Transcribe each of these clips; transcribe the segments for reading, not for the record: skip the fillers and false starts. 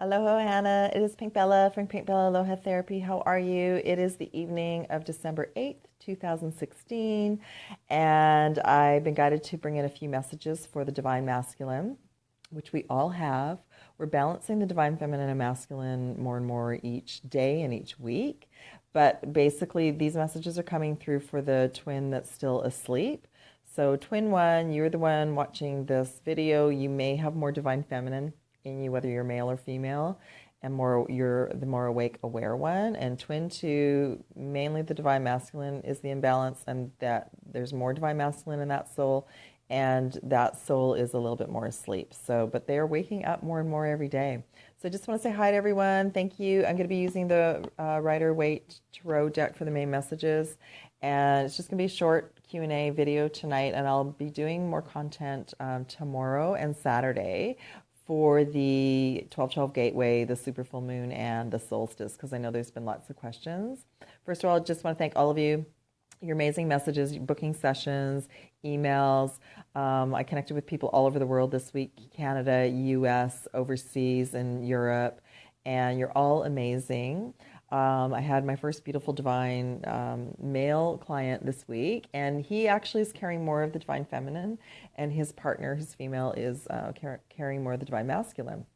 Aloha, Hannah. It is Pink Bella from Pink Bella Aloha Therapy. How are you? It is the evening of December 8th, 2016, and I've been guided to bring in a few messages for the Divine Masculine, which we all have. We're balancing the Divine Feminine and Masculine more and more each day and each week, but basically these messages are coming through for the twin that's still asleep. So twin one, you're the one watching this video. You may have more Divine Feminine in you, whether you're male or female, and you're the more awake, aware one. And twin two, mainly the Divine Masculine is the imbalance, and that there's more Divine Masculine in that soul, and that soul is a little bit more asleep. So, but they are waking up more and more every day. So I just want to say hi to everyone. Thank you. I'm going to be using the Rider-Waite Tarot deck for the main messages, and it's just going to be a short Q&A video tonight, and I'll be doing more content tomorrow and Saturday for the 12/12 Gateway, the Super Full Moon, and the Solstice, because I know there's been lots of questions. First of all, I just want to thank all of you, your amazing messages, booking sessions, emails. I connected with people all over the world this week, Canada, US, overseas, and Europe, and you're all amazing. I had my first beautiful divine male client this week, and he actually is carrying more of the Divine Feminine, and his partner, his female, is carrying more of the Divine Masculine.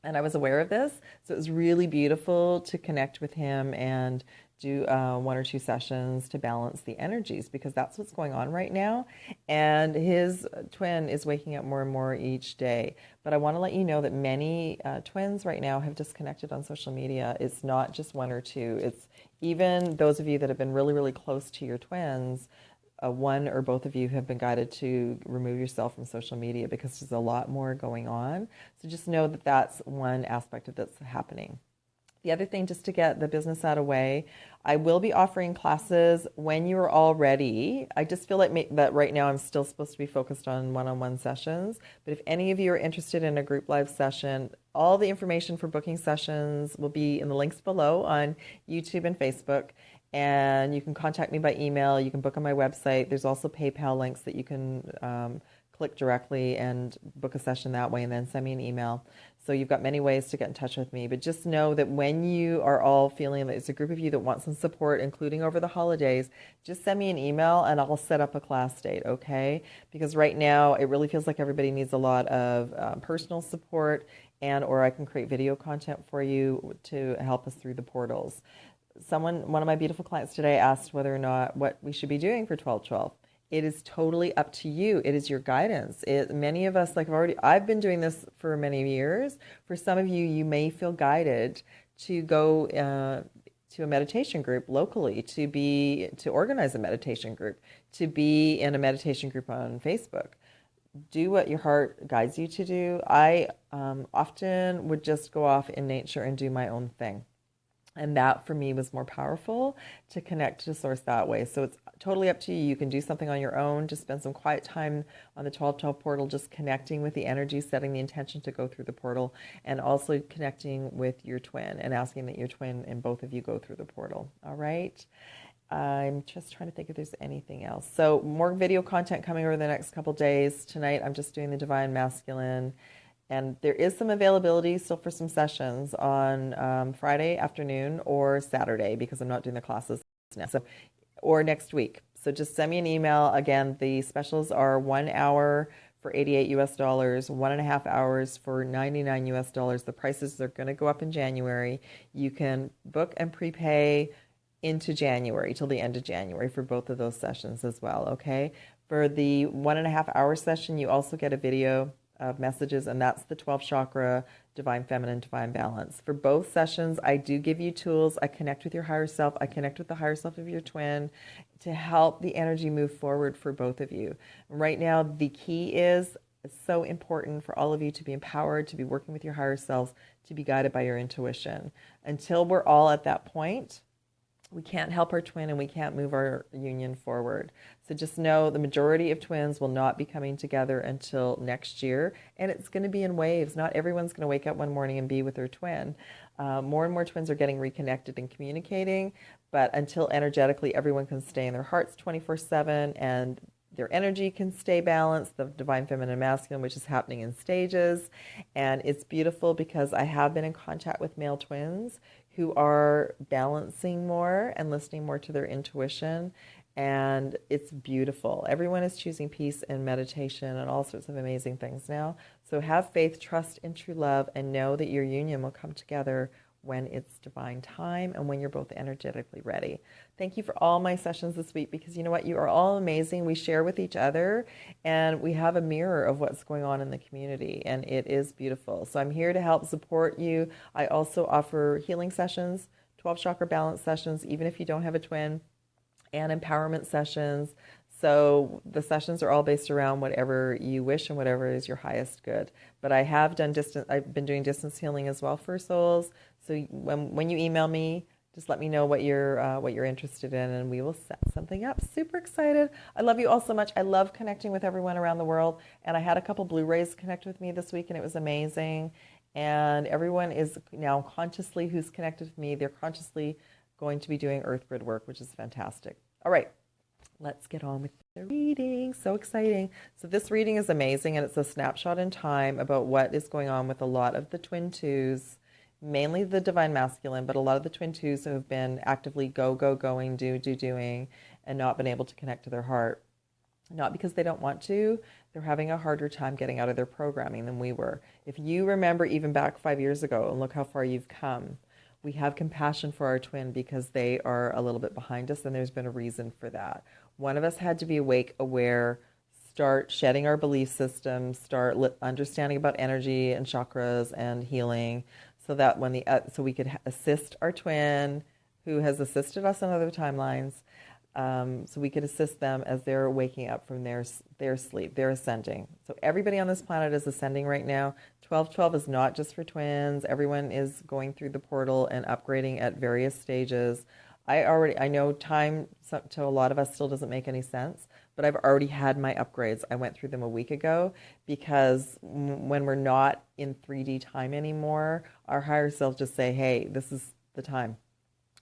And I was aware of this, so it was really beautiful to connect with him and do one or two sessions to balance the energies, because that's what's going on right now. And his twin is waking up more and more each day. But I want to let you know that many twins right now have disconnected on social media. It's not just one or two. It's even those of you that have been really, really close to your twins. One or both of you have been guided to remove yourself from social media, because there's a lot more going on. So just know that that's one aspect of that's happening. The other thing, just to get the business out of the way, I will be offering classes when you are all ready. I just feel like that right now I'm still supposed to be focused on one-on-one sessions. But if any of you are interested in a group live session, all the information for booking sessions will be in the links below on YouTube and Facebook. And you can contact me by email. You can book on my website. There's also PayPal links that you can click directly and book a session that way, and then send me an email. So you've got many ways to get in touch with me. But just know that when you are all feeling that it's a group of you that want some support, including over the holidays, just send me an email and I'll set up a class date, okay? Because right now it really feels like everybody needs a lot of personal support, or I can create video content for you to help us through the portals. One of my beautiful clients today asked whether or not what we should be doing for 12/12. It is totally up to you. It is your guidance. Many of us, I've been doing this for many years. For some of you, you may feel guided to go to a meditation group locally, to organize a meditation group, to be in a meditation group on Facebook. Do what your heart guides you to do. I often would just go off in nature and do my own thing. And that for me was more powerful to connect to Source that way. So it's totally up to you. You can do something on your own. Just spend some quiet time on the 12/12 portal, just connecting with the energy, setting the intention to go through the portal, and also connecting with your twin and asking that your twin and both of you go through the portal. All right. I'm just trying to think if there's anything else. So more video content coming over the next couple days. Tonight I'm just doing the Divine Masculine. And there is some availability still for some sessions on Friday afternoon or Saturday, because I'm not doing the classes now. Or next week. So just send me an email. Again, the specials are 1 hour for $88 US, 1.5 hours for $99 US. The prices are going to go up in January. You can book and prepay into January, till the end of January, for both of those sessions as well, okay? For the 1.5 hour session, you also get a video of messages, and that's the 12 chakra, Divine Feminine, Divine Balance. For both sessions, I do give you tools. I connect with your higher self. I connect with the higher self of your twin to help the energy move forward for both of you. Right now, the key is, it's so important for all of you to be empowered, to be working with your higher selves, to be guided by your intuition. Until we're all at that point, we can't help our twin and we can't move our union forward. So just know the majority of twins will not be coming together until next year, and it's going to be in waves. Not everyone's going to wake up one morning and be with their twin. More and more twins are getting reconnected and communicating, but until energetically everyone can stay in their hearts 24/7 and their energy can stay balanced, the divine feminine and masculine, which is happening in stages. And it's beautiful because I have been in contact with male twins who are balancing more and listening more to their intuition. And it's beautiful. Everyone is choosing peace and meditation and all sorts of amazing things now. So have faith, trust in true love, and know that your union will come together when it's divine time and when you're both energetically ready. Thank you for all my sessions this week, because you know what? You are all amazing. We share with each other and we have a mirror of what's going on in the community, and it is beautiful. So I'm here to help support you. I also offer healing sessions, 12 chakra balance sessions, even if you don't have a twin, and empowerment sessions. So the sessions are all based around whatever you wish and whatever is your highest good. But I've been doing distance healing as well for souls. So when you email me, just let me know what you're interested in, and we will set something up. Super excited. I love you all so much. I love connecting with everyone around the world. And I had a couple Blu-rays connect with me this week, and it was amazing. And everyone is now consciously, who's connected with me, they're consciously going to be doing Earth grid work, which is fantastic. All right. Let's get on with the reading. So exciting. So this reading is amazing, and it's a snapshot in time about what is going on with a lot of the twin twos, mainly the divine masculine, but a lot of the twin twos who have been actively going, doing, and not been able to connect to their heart. Not because they don't want to, they're having a harder time getting out of their programming than we were. If you remember even back 5 years ago, and look how far you've come, we have compassion for our twin because they are a little bit behind us, and there's been a reason for that. One of us had to be awake, aware, start shedding our belief systems, start understanding about energy and chakras and healing, so that so we could assist our twin, who has assisted us on other timelines, so we could assist them as they're waking up from their sleep. They're ascending. So everybody on this planet is ascending right now. 1212 is not just for twins. Everyone is going through the portal and upgrading at various stages. I know time to a lot of us still doesn't make any sense, but I've already had my upgrades. I went through them a week ago, because when we're not in 3D time anymore, our higher self just say, hey, this is the time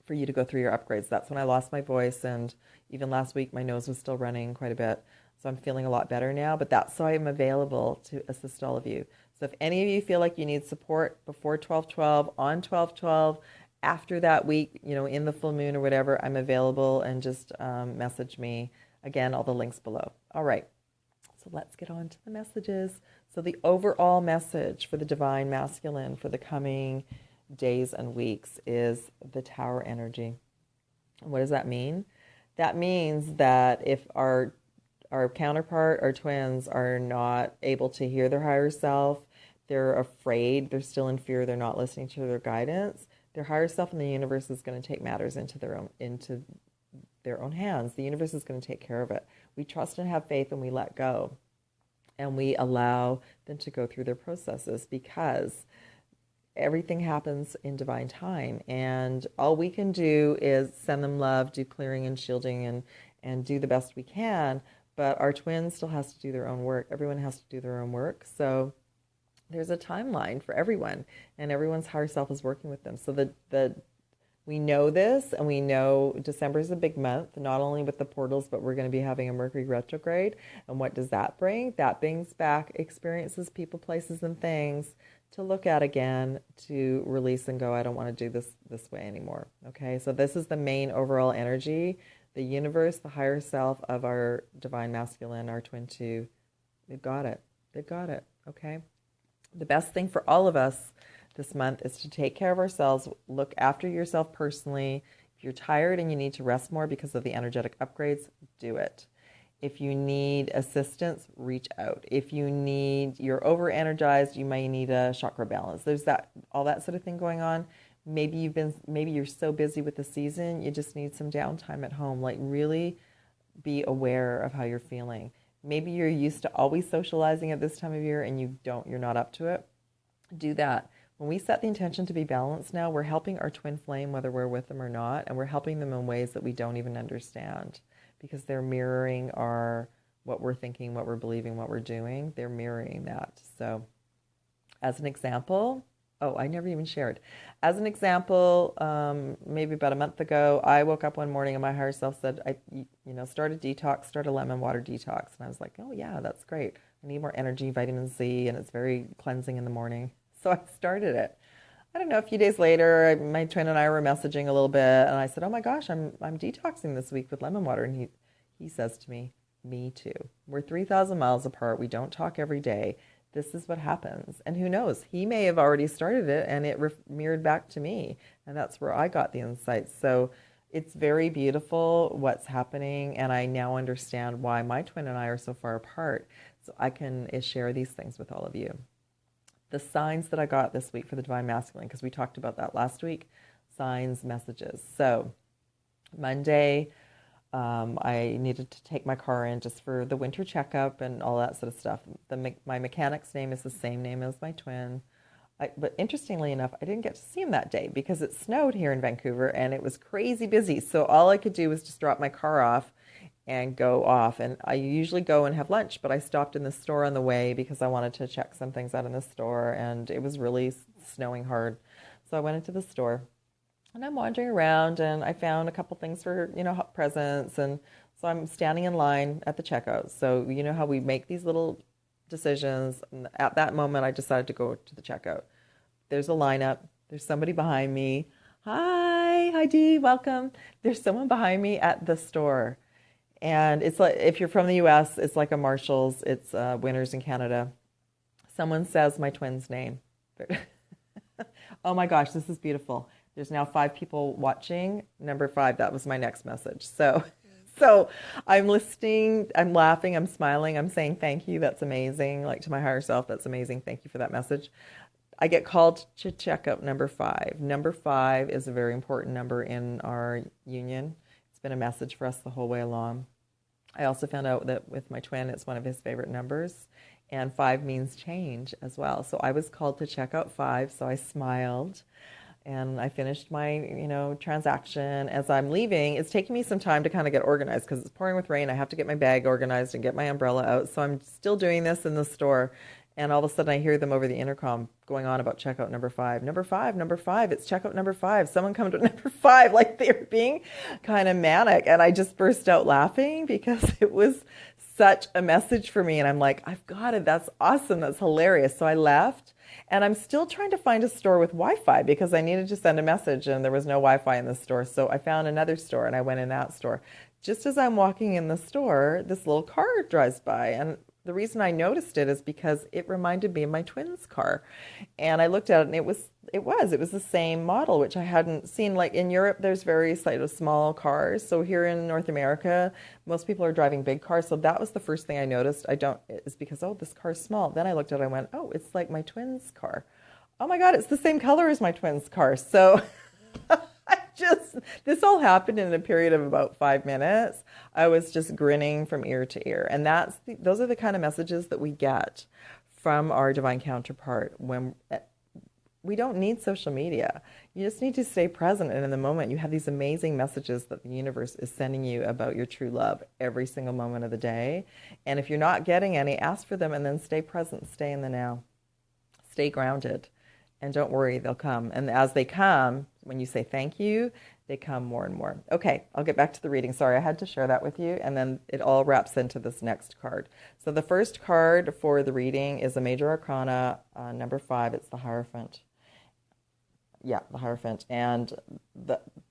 for you to go through your upgrades. That's when I lost my voice, and even last week my nose was still running quite a bit. So I'm feeling a lot better now, but that's so I'm available to assist all of you. So if any of you feel like you need support before 12/12, on 12/12, after that week, in the full moon or whatever, I'm available, and just message me. Again, all the links below. All right, so let's get on to the messages. So the overall message for the divine masculine for the coming days and weeks is the Tower energy. And what does that mean? That means that if our counterpart, our twins, are not able to hear their higher self, they're afraid, they're still in fear, they're not listening to their guidance, their higher self in the universe is going to take matters into their own hands. The universe is going to take care of it. We trust and have faith, and we let go, and we allow them to go through their processes, because everything happens in divine time, and all we can do is send them love, do clearing and shielding, and do the best we can. But our twin still has to do their own work. Everyone has to do their own work. So there's a timeline for everyone, and everyone's higher self is working with them. So we know this, and we know December is a big month, not only with the portals, but we're going to be having a Mercury retrograde. And what does that bring? That brings back experiences, people, places, and things to look at again, to release and go, I don't want to do this way anymore. Okay, so this is the main overall energy. The universe, the higher self of our divine masculine, our twin two, they've got it. They've got it. Okay. The best thing for all of us this month is to take care of ourselves, look after yourself personally. If you're tired and you need to rest more because of the energetic upgrades, do it. If you need assistance, reach out. If you're over-energized, you may need a chakra balance. There's all that sort of thing going on. Maybe you're so busy with the season, you just need some downtime at home. Like, really be aware of how you're feeling. Maybe you're used to always socializing at this time of year and you're not up to it. Do that. When we set the intention to be balanced now, we're helping our twin flame, whether we're with them or not, and we're helping them in ways that we don't even understand, because they're mirroring what we're thinking, what we're believing, what we're doing. They're mirroring that. So as an example, Oh, I never even shared. As an example, maybe about a month ago, I woke up one morning and my higher self said, start a detox, start a lemon water detox. And I was like, oh yeah, that's great. I need more energy, vitamin C, and it's very cleansing in the morning. So I started it. I don't know, a few days later, my twin and I were messaging a little bit, and I said, oh my gosh, I'm detoxing this week with lemon water. And he says to me too. We're 3,000 miles apart. We don't talk every day. This is what happens. And who knows? He may have already started it and it mirrored back to me. And that's where I got the insights. So it's very beautiful what's happening. And I now understand why my twin and I are so far apart. So I can share these things with all of you. The signs that I got this week for the Divine Masculine, because we talked about that last week, signs, messages. So Monday, I needed to take my car in just for the winter checkup and all that sort of stuff. My mechanic's name is the same name as my twin. But interestingly enough, I didn't get to see him that day because it snowed here in Vancouver and it was crazy busy. So all I could do was just drop my car off and go off. And I usually go and have lunch, but I stopped in the store on the way because I wanted to check some things out in the store, and it was really snowing hard. So I went into the store. And I'm wandering around, and I found a couple things for, presents. And so I'm standing in line at the checkout. So you know how we make these little decisions. And at that moment, I decided to go to the checkout. There's a lineup. There's somebody behind me. Hi, Dee, welcome. There's someone behind me at the store. And it's like, if you're from the U.S., it's like a Marshall's. It's Winners in Canada. Someone says my twin's name. Oh my gosh, this is beautiful. There's now 5 people watching. Number 5, that was my next message. So I'm listening, I'm laughing, I'm smiling, I'm saying thank you, that's amazing. Like to my higher self, that's amazing. Thank you for that message. I get called to check out number 5. Number 5 is a very important number in our union. It's been a message for us the whole way along. I also found out that with my twin, it's one of his favorite numbers. And 5 means change as well. So I was called to check out 5, so I smiled. And I finished my, transaction. As I'm leaving, it's taking me some time to kind of get organized because it's pouring with rain. I have to get my bag organized and get my umbrella out. So I'm still doing this in the store. And all of a sudden I hear them over the intercom going on about checkout number 5. Number 5, number 5, it's checkout number 5. Someone come to number 5, like they were being kind of manic. And I just burst out laughing because it was such a message for me. And I'm like, I've got it. That's awesome. That's hilarious. So I left. And I'm still trying to find a store with Wi-Fi because I needed to send a message and there was no Wi-Fi in the store. So I found another store and I went in that store. Just as I'm walking in the store, this little car drives by. And the reason I noticed it is because it reminded me of my twin's car. And I looked at it and it was the same model, which I hadn't seen. Like in Europe, there's very small cars. So here in North America, most people are driving big cars. So that was the first thing I noticed. It's because, this car's small. Then I looked at it, I went, oh, it's like my twin's car. Oh my God, it's the same color as my twin's car. So this all happened in a period of about 5 minutes. I was just grinning from ear to ear. And those are the kind of messages that we get from our divine counterpart when we don't need social media. You just need to stay present. And in the moment, you have these amazing messages that the universe is sending you about your true love every single moment of the day. And if you're not getting any, ask for them and then stay present, stay in the now, stay grounded. And don't worry, they'll come. And as they come, when you say thank you, they come more and more. Okay, I'll get back to the reading. Sorry, I had to share that with you. And then it all wraps into this next card. So the first card for the reading is a Major Arcana, number 5. It's the Hierophant. Yeah, the Hierophant. And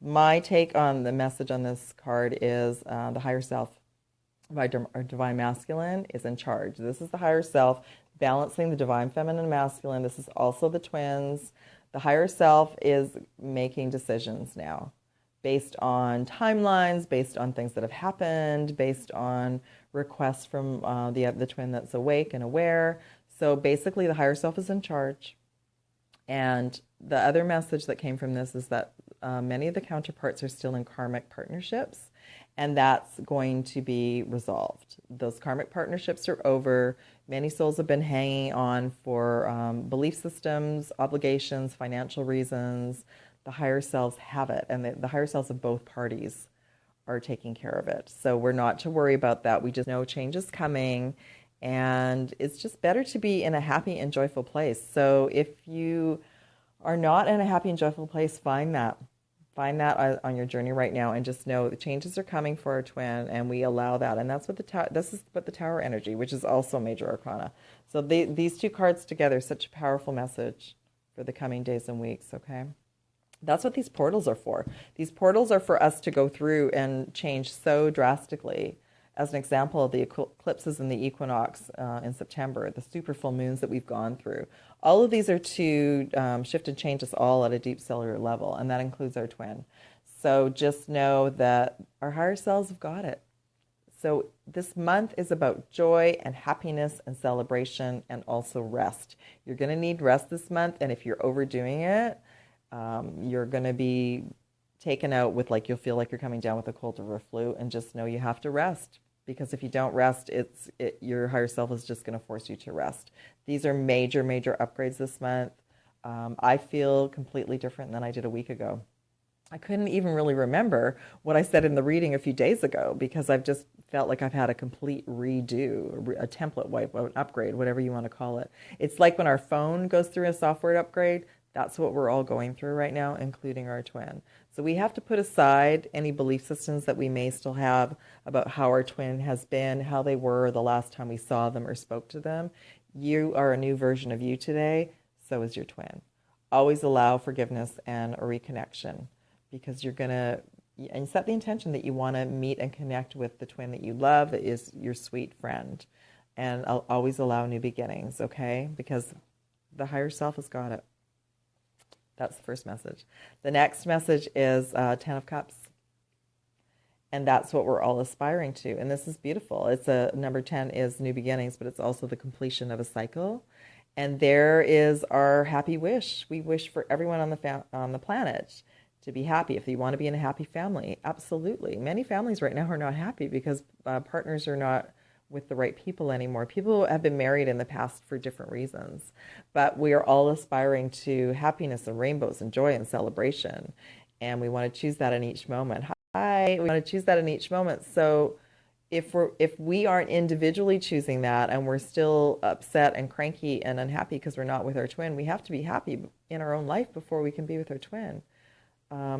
my take on the message on this card is the higher self, our divine masculine, is in charge. This is the higher self balancing the divine feminine and masculine. This is also the twins. The higher self is making decisions now based on timelines, based on things that have happened, based on requests from the twin that's awake and aware. So basically the higher self is in charge. And the other message that came from this is that many of the counterparts are still in karmic partnerships, and that's going to be resolved. Those karmic partnerships are over. Many souls have been hanging on for belief systems, obligations, financial reasons. The higher selves have it, and the higher selves of both parties are taking care of it. So we're not to worry about that. We just know change is coming, and it's just better to be in a happy and joyful place. So if you are not in a happy and joyful place, find that. Find that on your journey right now, and just know the changes are coming for our twin, and we allow that. And that's what this is what the Tower energy, which is also major arcana. So these two cards together, such a powerful message for the coming days and weeks, okay? That's what these portals are for. These portals are for us to go through and change so drastically. As an example, the eclipses and the equinox in September, the super full moons that we've gone through. All of these are to shift and change us all at a deep cellular level, and that includes our twin. So just know that our higher selves have got it. So this month is about joy and happiness and celebration, and also rest. You're going to need rest this month, and if you're overdoing it, you're going to be taken out with, like, you'll feel like you're coming down with a cold or a flu, and just know you have to rest, because if you don't rest, your higher self is just going to force you to rest. These are major, major upgrades this month. I feel completely different than I did a week ago. I couldn't even really remember what I said in the reading a few days ago, because I've just felt like I've had a complete redo, a template wipe, an upgrade, whatever you want to call it. It's like when our phone goes through a software upgrade. That's what we're all going through right now, including our twin. So we have to put aside any belief systems that we may still have about how our twin has been, how they were the last time we saw them or spoke to them. You are a new version of you today. So is your twin. Always allow forgiveness and a reconnection, because you're going to, and set the intention that you want to meet and connect with the twin that you love, that is your sweet friend. And I'll always allow new beginnings, okay? Because the higher self has got it. That's the first message. The next message is 10 of Cups. And that's what we're all aspiring to. And this is beautiful. It's number 10 is new beginnings, but it's also the completion of a cycle. And there is our happy wish. We wish for everyone on the planet to be happy. If you want to be in a happy family, absolutely. Many families right now are not happy because partners are not with the right people anymore. People have been married in the past for different reasons, but we are all aspiring to happiness and rainbows and joy and celebration, and we want to choose that in each moment. We want to choose that in each moment. So if we aren't individually choosing that, and we're still upset and cranky and unhappy because we're not with our twin, we have to be happy in our own life before we can be with our twin.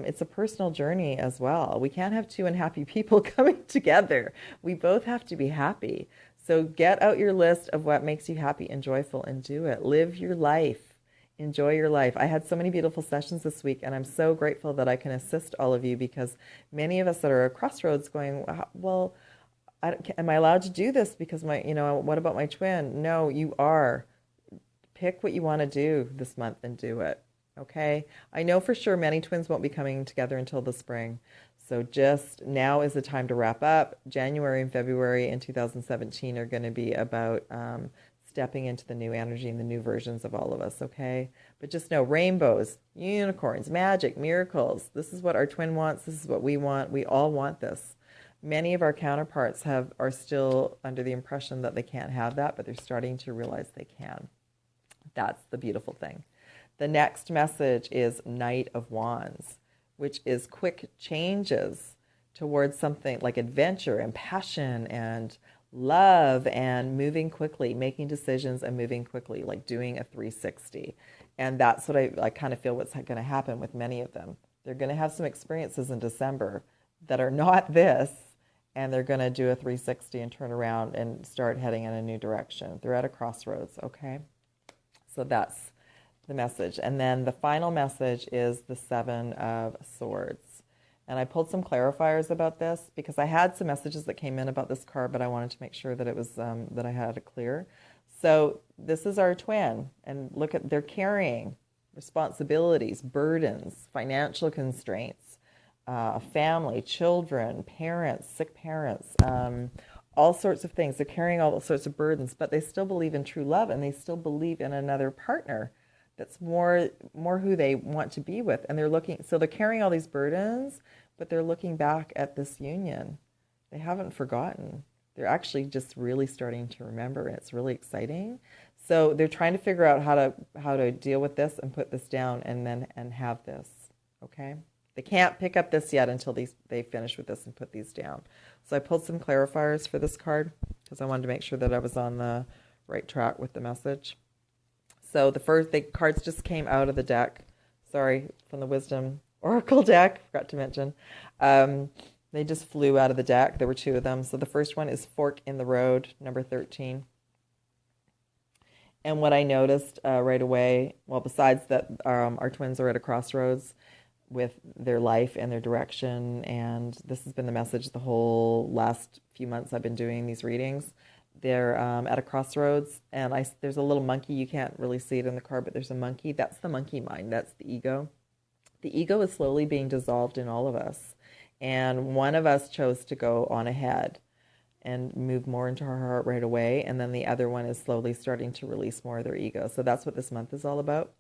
It's a personal journey as well. We can't have two unhappy people coming together. We both have to be happy. So get out your list of what makes you happy and joyful and do it. Live your life. Enjoy your life. I had so many beautiful sessions this week, and I'm so grateful that I can assist all of you, because many of us that are at crossroads going, well, am I allowed to do this because what about my twin? No, you are. Pick what you want to do this month and do it. Okay, I know for sure many twins won't be coming together until the spring. So just now is the time to wrap up. January and February in 2017 are going to be about stepping into the new energy and the new versions of all of us, okay? But just know, rainbows, unicorns, magic, miracles. This is what our twin wants. This is what we want. We all want this. Many of our counterparts are still under the impression that they can't have that, but they're starting to realize they can. That's the beautiful thing. The next message is Knight of Wands, which is quick changes towards something like adventure and passion and love and moving quickly, making decisions and moving quickly, like doing a 360. And that's what I kind of feel what's going to happen with many of them. They're going to have some experiences in December that are not this, and they're going to do a 360 and turn around and start heading in a new direction. They're at a crossroads, okay? So that's the message. And then the final message is the 7 of Swords. And I pulled some clarifiers about this because I had some messages that came in about this card, but I wanted to make sure that it was that I had it clear. So this is our twin, and look at, they're carrying responsibilities, burdens, financial constraints, family, children, parents, sick parents, all sorts of things. They're carrying all sorts of burdens, but they still believe in true love, and they still believe in another partner that's more who they want to be with. And they're carrying all these burdens, but they're looking back at this union. They haven't forgotten. They're actually just really starting to remember. It's really exciting. So they're trying to figure out how to deal with this and put this down and have this, okay? They can't pick up this yet until they finish with this and put these down. So I pulled some clarifiers for this card because I wanted to make sure that I was on the right track with the message. So the cards just came out of the deck sorry, from the Wisdom Oracle deck, forgot to mention. They just flew out of the deck. There were two of them. So the first one is Fork in the Road, number 13. And what I noticed right away, well, besides that our twins are at a crossroads with their life and their direction, and this has been the message the whole last few months I've been doing these readings. They're at a crossroads, and there's a little monkey. You can't really see it in the card, but there's a monkey. That's the monkey mind. That's the ego. The ego is slowly being dissolved in all of us, and one of us chose to go on ahead and move more into her heart right away, and then the other one is slowly starting to release more of their ego. So that's what this month is all about.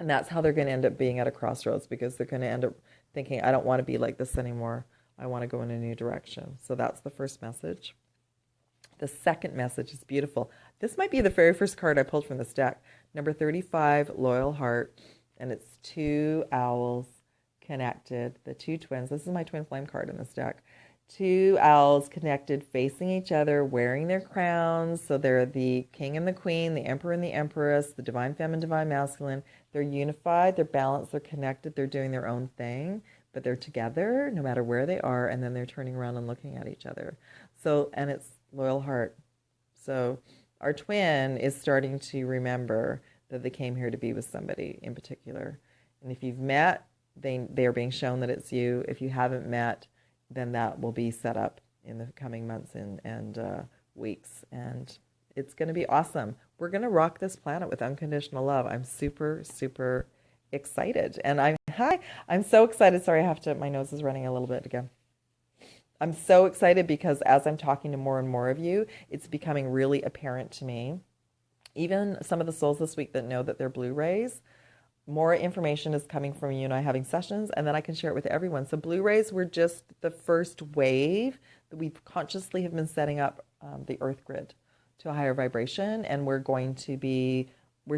And that's how they're going to end up being at a crossroads, because they're going to end up thinking, I don't want to be like this anymore. I want to go in a new direction. So that's the first message. The second message is beautiful. This might be the very first card I pulled from this deck. Number 35, Loyal Heart. And it's two owls connected, the two twins. This is my twin flame card in this deck. Two owls connected, facing each other, wearing their crowns. So they're the king and the queen, the emperor and the empress, the divine feminine, divine masculine. They're unified, they're balanced, they're connected, they're doing their own thing, but they're together no matter where they are, and then they're turning around and looking at each other. So, and it's loyal heart. So our twin is starting to remember that they came here to be with somebody in particular. And if you've met, they are being shown that it's you. If you haven't met, then that will be set up in the coming months and weeks. And it's going to be awesome. We're going to rock this planet with unconditional love. I'm super, super excited. And I'm so excited. Sorry, my nose is running a little bit again. I'm so excited because as I'm talking to more and more of you, it's becoming really apparent to me. Even some of the souls this week that know that they're Blu-rays, more information is coming from you and I having sessions, and then I can share it with everyone. So Blu-rays were just the first wave that we consciously have been setting up the earth grid to a higher vibration, and we're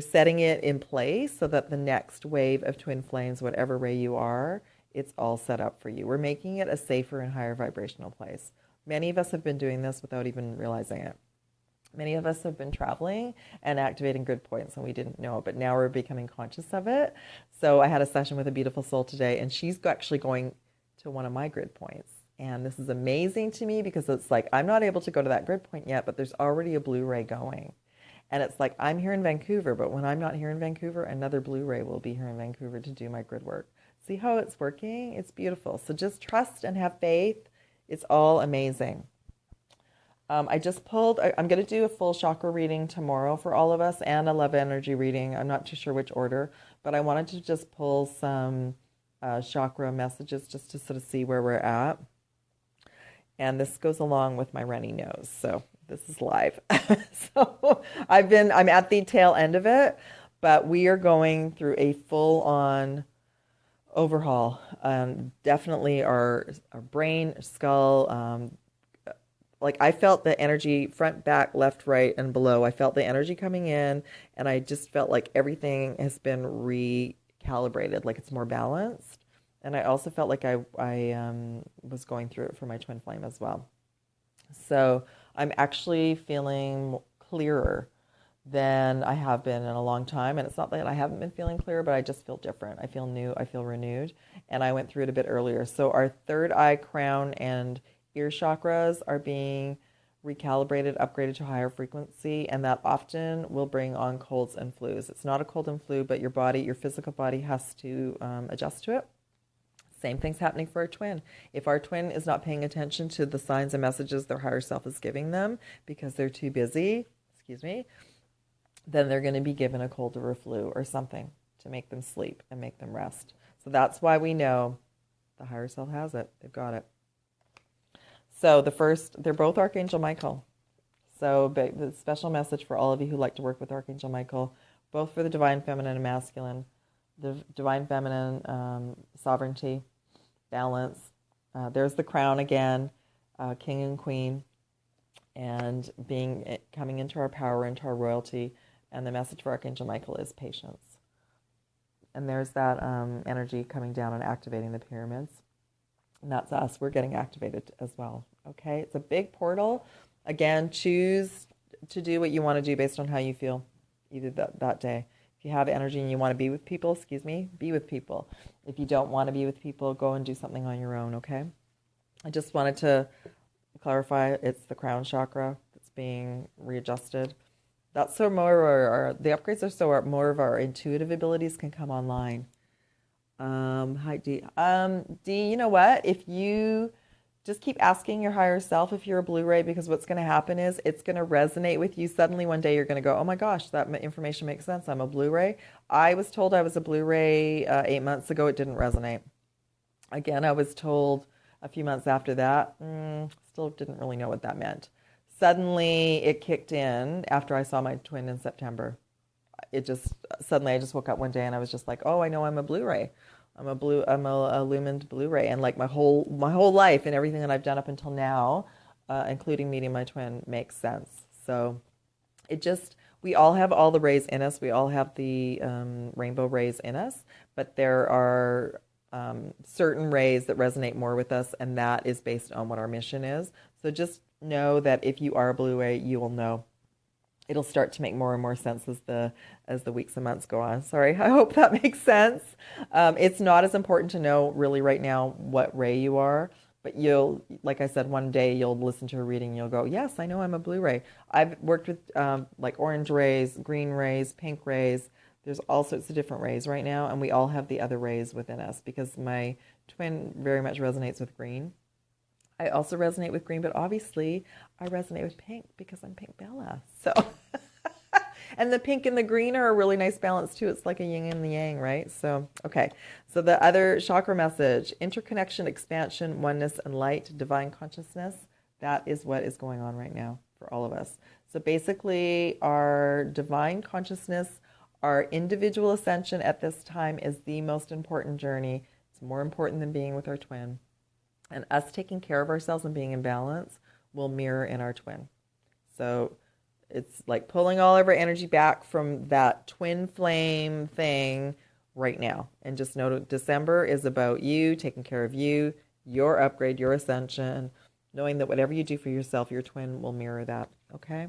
setting it in place so that the next wave of twin flames, whatever ray you are, it's all set up for you. We're making it a safer and higher vibrational place. Many of us have been doing this without even realizing it. Many of us have been traveling and activating grid points and we didn't know it, but now we're becoming conscious of it. So I had a session with a beautiful soul today, and she's actually going to one of my grid points. And this is amazing to me because it's like, I'm not able to go to that grid point yet, but there's already a Blu-ray going. And it's like, I'm here in Vancouver, but when I'm not here in Vancouver, another Blu-ray will be here in Vancouver to do my grid work. See how it's working? It's beautiful. So just trust and have faith. It's all amazing. I just pulled, I'm going to do a full chakra reading tomorrow for all of us and a love energy reading. I'm not too sure which order, but I wanted to just pull some chakra messages just to sort of see where we're at. And this goes along with my runny nose. So this is live. So I'm at the tail end of it, but we are going through a full-on overhaul. Definitely our brain, skull, like I felt the energy front, back, left, right, and below. I felt the energy coming in, and I just felt like everything has been recalibrated, like it's more balanced. And I also felt like I was going through it for my twin flame as well. So I'm actually feeling clearer than I have been in a long time. And it's not that I haven't been feeling clear, but I just feel different. I feel new. I feel renewed. And I went through it a bit earlier. So our third eye, crown, and ear chakras are being recalibrated, upgraded to higher frequency, and that often will bring on colds and flus. It's not a cold and flu, but your body, your physical body has to adjust to it. Same thing's happening for our twin. If our twin is not paying attention to the signs and messages their higher self is giving them because they're too busy, then they're going to be given a cold or a flu or something to make them sleep and make them rest. So that's why we know the higher self has it. They've got it. So they're both Archangel Michael. So the special message for all of you who like to work with Archangel Michael, both for the divine feminine and masculine, the divine feminine, sovereignty, balance. There's the crown again, king and queen, and coming into our power, into our royalty. And the message for Archangel Michael is patience. And there's that energy coming down and activating the pyramids. And that's us. We're getting activated as well. Okay? It's a big portal. Again, choose to do what you want to do based on how you feel either that day. If you have energy and you want to be with people, be with people. If you don't want to be with people, go and do something on your own, okay? I just wanted to clarify, it's the crown chakra that's being readjusted. That's so more the upgrades are so more of our intuitive abilities can come online. Hi, Dee. Dee, you know what? If you just keep asking your higher self if you're a Blu-ray, because what's going to happen is it's going to resonate with you. Suddenly one day you're going to go, oh my gosh, that information makes sense. I'm a Blu-ray. I was told I was a Blu-ray 8 months ago. It didn't resonate. Again, I was told a few months after that. Still didn't really know what that meant. Suddenly it kicked in after I saw my twin in September. Suddenly I just woke up one day and I was just like, oh, I know I'm a Blu-ray. I'm a illumined Blu-ray, and like my whole life and everything that I've done up until now, including meeting my twin, makes sense. So we all have all the rays in us. We all have the rainbow rays in us, but there are certain rays that resonate more with us, and that is based on what our mission is. So just know that if you are a Blu-ray, you will know. It'll start to make more and more sense as the weeks and months go on. Sorry, I hope that makes sense. It's not as important to know really right now what ray you are, but like I said, one day you'll listen to a reading and you'll go, yes, I know I'm a Blu-ray. I've worked with like orange rays, green rays, pink rays. There's all sorts of different rays right now, and we all have the other rays within us because my twin very much resonates with green. I also resonate with green, but obviously I resonate with pink because I'm Pink Bella. So, and the pink and the green are a really nice balance too. It's like a yin and the yang, right? So, okay. So the other chakra message, interconnection, expansion, oneness, and light, divine consciousness. That is what is going on right now for all of us. So basically our divine consciousness, our individual ascension at this time is the most important journey. It's more important than being with our twin. And us taking care of ourselves and being in balance will mirror in our twin. So it's like pulling all of our energy back from that twin flame thing right now. And just know December is about you, taking care of you, your upgrade, your ascension, knowing that whatever you do for yourself, your twin will mirror that. Okay?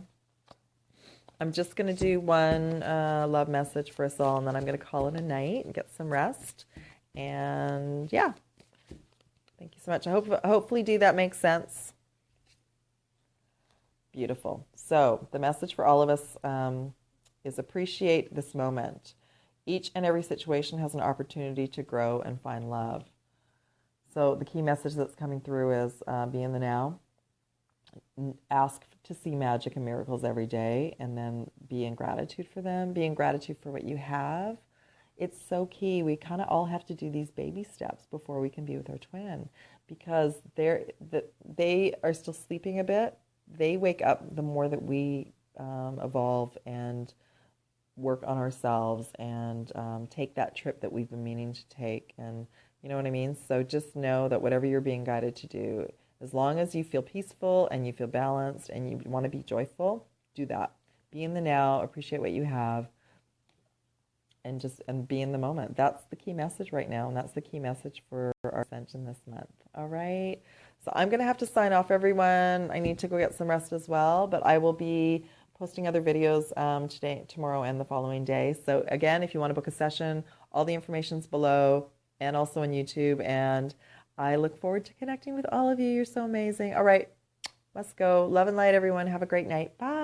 I'm just going to do one love message for us all, and then I'm going to call it a night and get some rest. And yeah. Thank you so much. Hopefully, Dee, that makes sense. Beautiful. So the message for all of us is appreciate this moment. Each and every situation has an opportunity to grow and find love. So the key message that's coming through is be in the now. Ask to see magic and miracles every day, and then be in gratitude for them. Be in gratitude for what you have. It's so key. We kind of all have to do these baby steps before we can be with our twin, because they are still sleeping a bit. They wake up the more that we evolve and work on ourselves and take that trip that we've been meaning to take. And you know what I mean? So just know that whatever you're being guided to do, as long as you feel peaceful and you feel balanced and you want to be joyful, do that. Be in the now, appreciate what you have, and be in the moment. That's the key message right now, and that's the key message for our ascension this month. All right. So I'm going to have to sign off, everyone. I need to go get some rest as well, but I will be posting other videos today, tomorrow, and the following day. So again, if you want to book a session, all the information's below and also on YouTube. And I look forward to connecting with all of you. You're so amazing. All right. Let's go. Love and light, everyone. Have a great night. Bye.